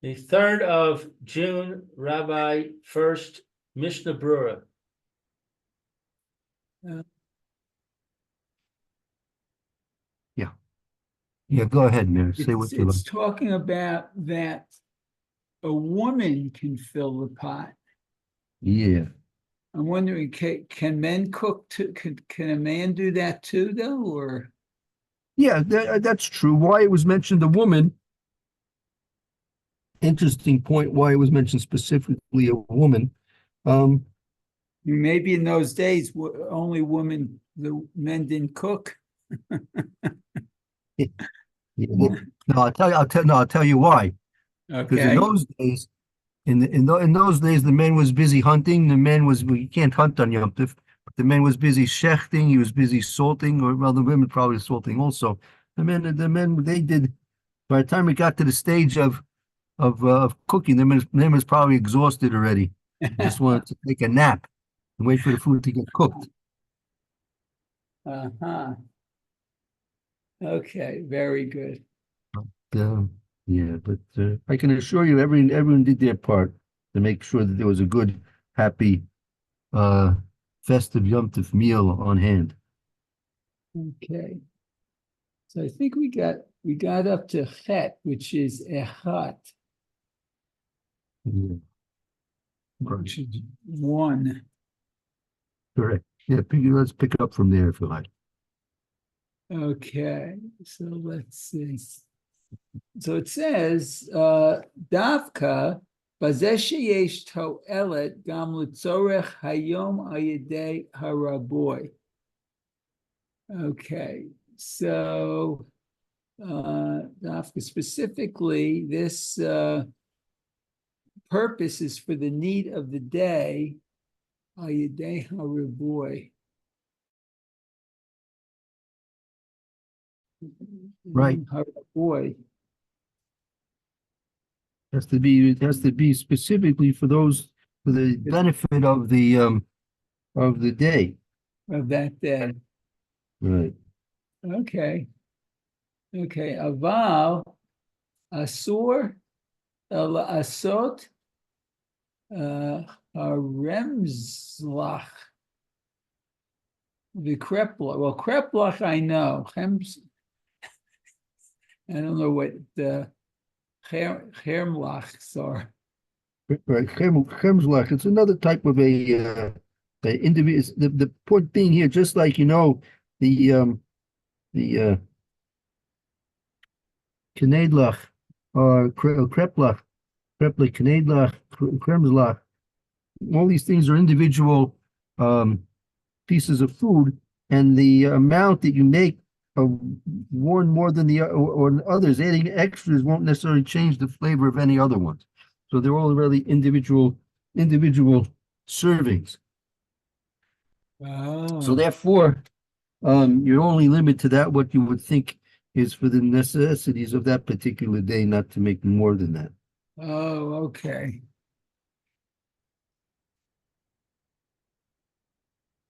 The 3rd of June, Rabbi Furst, Mishna Berura. Yeah, go ahead, Mary. Say what you like. It's talking about that a woman can fill the pot. Yeah. I'm wondering, can men cook too? Can a man do that too, though? Or Yeah, that's true. Why it was mentioned a woman, interesting point why it was mentioned specifically a woman. maybe in those days, only women, the men didn't cook. No, I'll tell you why. Because in Okay. those days, in those days, the man was busy hunting. The man was, well, you can't hunt on Yom Tov, but the man was busy shechting. He was busy salting, or well, the women probably salting also. The men, they did. By the time it got to the stage of cooking, the man was probably exhausted already. Just wanted to take a nap and wait for the food to get cooked. Uh-huh. Okay, very good. Yeah, but I can assure you, everyone did their part to make sure that there was a good, happy, uh, festive Yom Tov meal on hand. Okay. So I think we got up to chet, which is echat, Yeah, which is one. correct. Yeah, let's pick up from there if you like. Okay, so let's see. So it says, Davka, bazeh sheyesh to'elet gam l'tzorech hayom ayidei haraboy. Okay, so Davka, specifically, this purpose is for the need of the day, ayidei haraboy. Right. Haraboy. It has to be specifically for the benefit of the day. Of that day. Right. Okay. Okay. Aval asur el asot haremzlach the kreplach. Well, kreplach I know. I don't know what the chermlachs are. Right. Chemslach, it's another type of a individual. The point being here, just like the Knedlach or Kreplach, Knedlach, Kremslach, all these things are individual pieces of food, and the amount that you make of one more than or others, adding extras won't necessarily change the flavor of any other ones. So they're all really individual servings. Oh. So therefore, you're only limited to that what you would think is for the necessities of that particular day, not to make more than that. Oh, okay.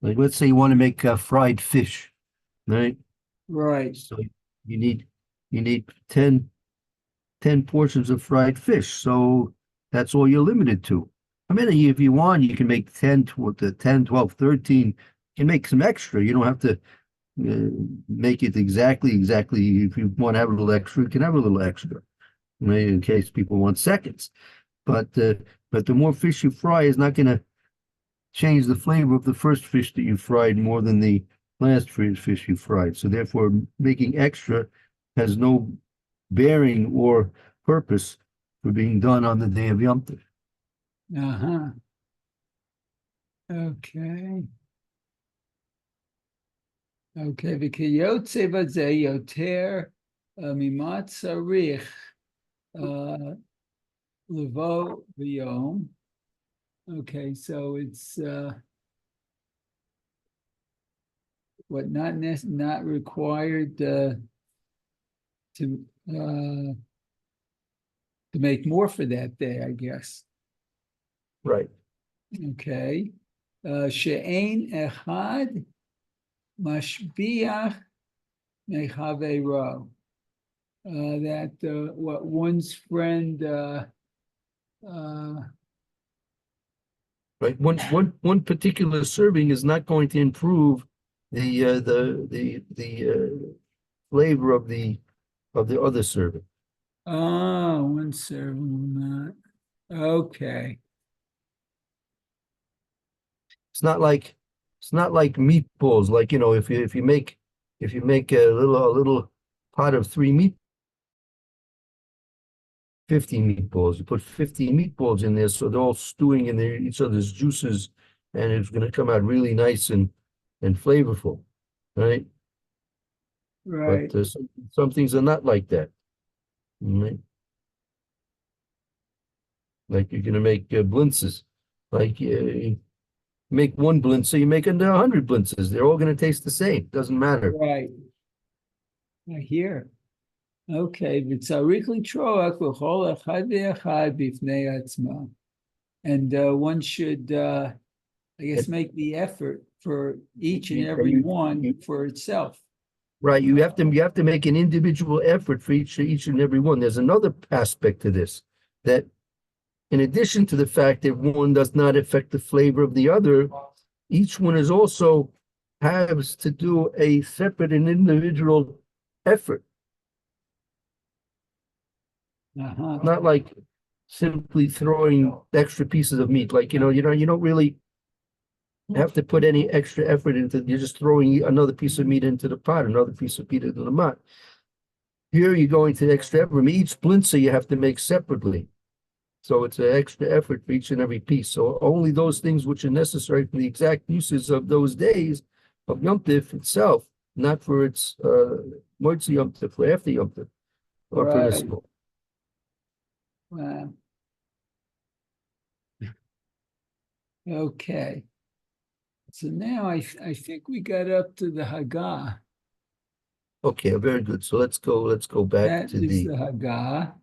Like, let's say you want to make fried fish, right? Right. So you need 10 portions of fried fish. So that's all you're limited to. I mean, if you want, you can make 10, 12, 13. You can make some extra. You don't have to make it exactly. If you want to have a little extra, you can have a little extra, in case people want seconds. But the more fish you fry is not going to change the flavor of the first fish that you fried more than the last fish you fried. So therefore, making extra has no bearing or purpose for being done on the day of Yom Tov. Uh-huh. Okay. Okay, וכיוצא בזה יותר ממה צריך לבוא ביום. Okay, so it's what not required to make more for that day, I guess. Right. Okay. She'ein echad mashbiach mechaveiro. That what one's friend Right? One particular serving is not going to improve the flavor of the other serving. Oh, one serving will not. Okay. It's not like meatballs. Like, if you make a little pot of 50 meatballs, you put 50 meatballs in there, so they're all stewing in each other's juices, and it's going to come out really nice and flavorful, right? Right. But some things are not like that. Right? Like you're going to make blintzes. Like you make one blintzer, you make 100 blintzes. They're all going to taste the same. Doesn't matter. Right. I hear. Okay. V'tzarich litroach v'chol echad v'echad b'fnei atzma. And one should, I guess, make the effort for each and every one for itself. Right. You have to make an individual effort for each and every one. There's another aspect to this, that in addition to the fact that one does not affect the flavor of the other, each one is also has to do a separate and individual effort. Not like simply throwing extra pieces of meat. Like, you don't really have to put any extra effort into. You're just throwing another piece of meat into the pot, another piece of meat into the pot. Here you're going to extra effort. Each blintzer you have to make separately. So it's an extra effort for each and every piece. So only those things which are necessary for the exact uses of those days of Yom Tif itself, not for its Moitzi Yom Tif or after Yom Tif, are Right. permissible. Wow. Okay. So now I think we got up to the Haggah. Okay, very good. So let's go back That to is the Haggah.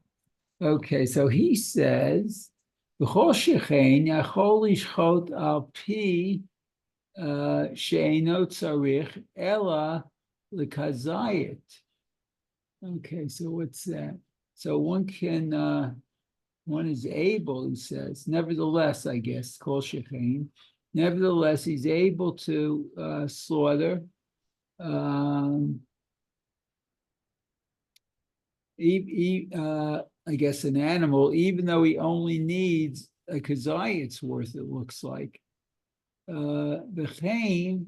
Okay, so he says, "V'chol shechein yachol lishchot al pi she'eino tzarich ela lekazayit." Okay, so what's that? So one is able, he says, nevertheless, I guess, kol shechein. Nevertheless, he's able to slaughter I guess an animal, even though he only needs a kazayit's worth, it looks like. V'chein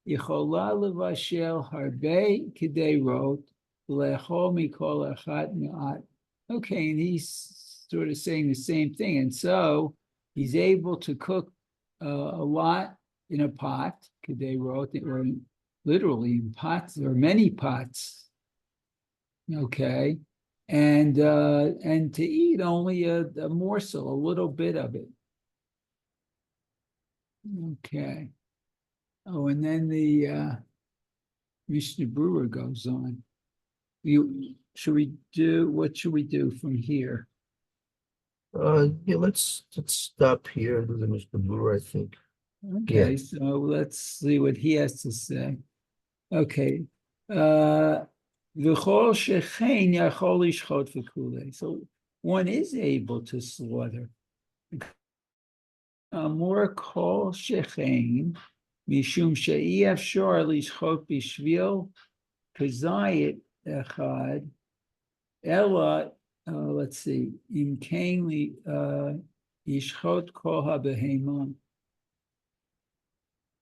yichola levashel harbe kederot le'echol mikol achat me'at. Okay, and he's sort of saying the same thing. And so he's able to cook a lot in a pot, kederot, or literally in pots, or many pots. Okay, and to eat only a morsel, a little bit of it. Okay. Oh, and then the Mishna Berura goes on. What should we do from here? Yeah, let's stop here and do the Mr. Brewer, I think. Okay, Yeah. so let's see what he has to say. Okay. So one is able to slaughter. More kol shechein mishum she'i afshar lishchot bishvil kazayit echad ela. Let's see. Im kain li yishchot kol habehema.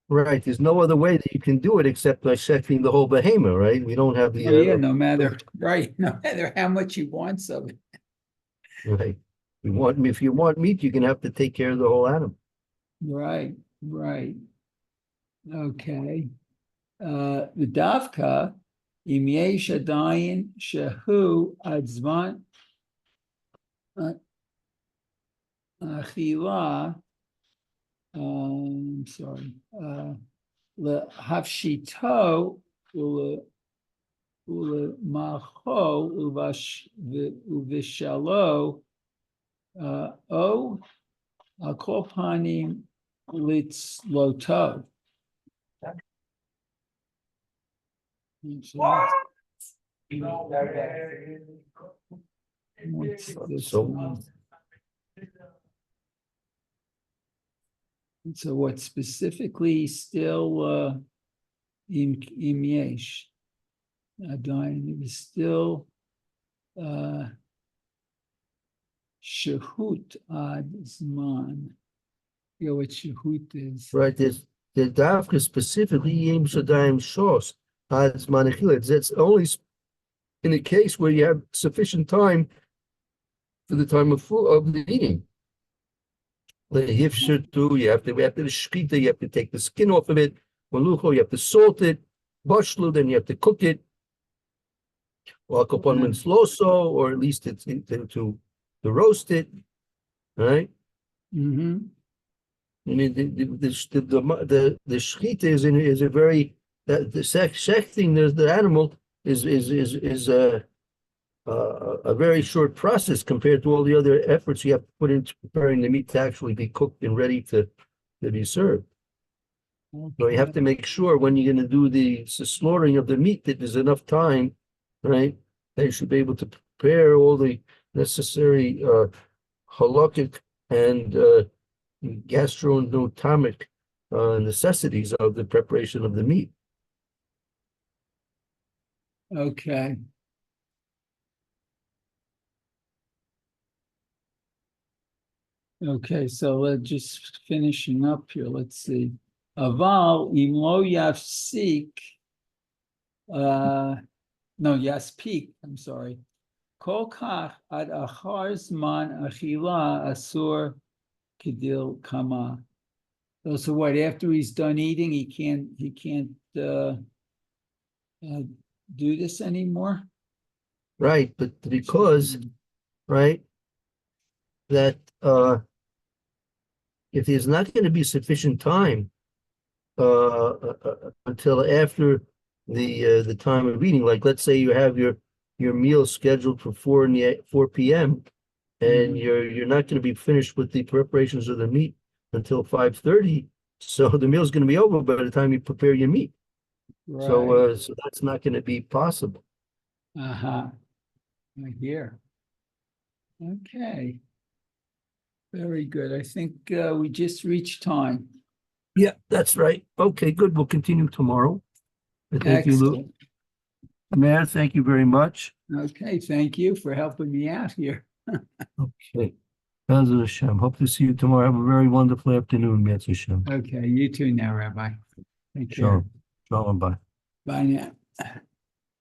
Right. There's no other way that you can do it except by shechting the whole behemoth, right? We don't have the. Oh yeah, no matter how much he wants of it. Right. If you want meat, you're gonna have to take care of the whole animal. Right. Okay. The davka im yesh adayin shehu adzman achila. Sorry. Le hafshito ule macho uvishalo o akopanim litz loto. What's this So- one? So what specifically still im yesh adayin, it is still shehut ad zman. You know what shehut is? Right, there's the dafka specifically yim shadayim shos as manachilets. That's only in a case where you have sufficient time for the time of the eating. The hifshir too, you have to the shkita, you have to take the skin off of it. Malucho, you have to salt it. Bashlu, then you have to cook it. Or upon sloso, or at least it's to roast it, right? Mm-hmm. I mean, the shechita is a very the shechting the animal is a very short process compared to all the other efforts you have to put into preparing the meat to actually be cooked and ready to be served. So you have to make sure when you're going to do the slaughtering of the meat that there's enough time, right? That you should be able to prepare all the necessary halakhic and gastronomic necessities of the preparation of the meat. Okay. Okay, so let's just finishing up here. Let's see. Aval im lo yafsik, no, yaspik, I'm sorry. Kol kach ad achar zman achila asur kedil kama. So what, after he's done eating, he can't do this anymore? Right, but because, right, that if there's not going to be sufficient time until after the time of eating, like let's say you have your meal scheduled for 4 p.m. and you're not going to be finished with the preparations of the meat until 5:30, so the meal's going to be over by the time you prepare your meat. Right. So that's not going to be possible. I hear. Okay. Very good. I think we just reached time. Yeah, that's right. Okay, good. We'll continue tomorrow. Thank you, Lou. Mayor, thank you very much. Okay, thank you for helping me out here. Okay. Bezrat Hashem. Hope to see you tomorrow. Have a very wonderful afternoon, Bezrat Hashem. Okay, you too now, Rabbi. Take care. Shalom. Shalom. Bye. Bye now.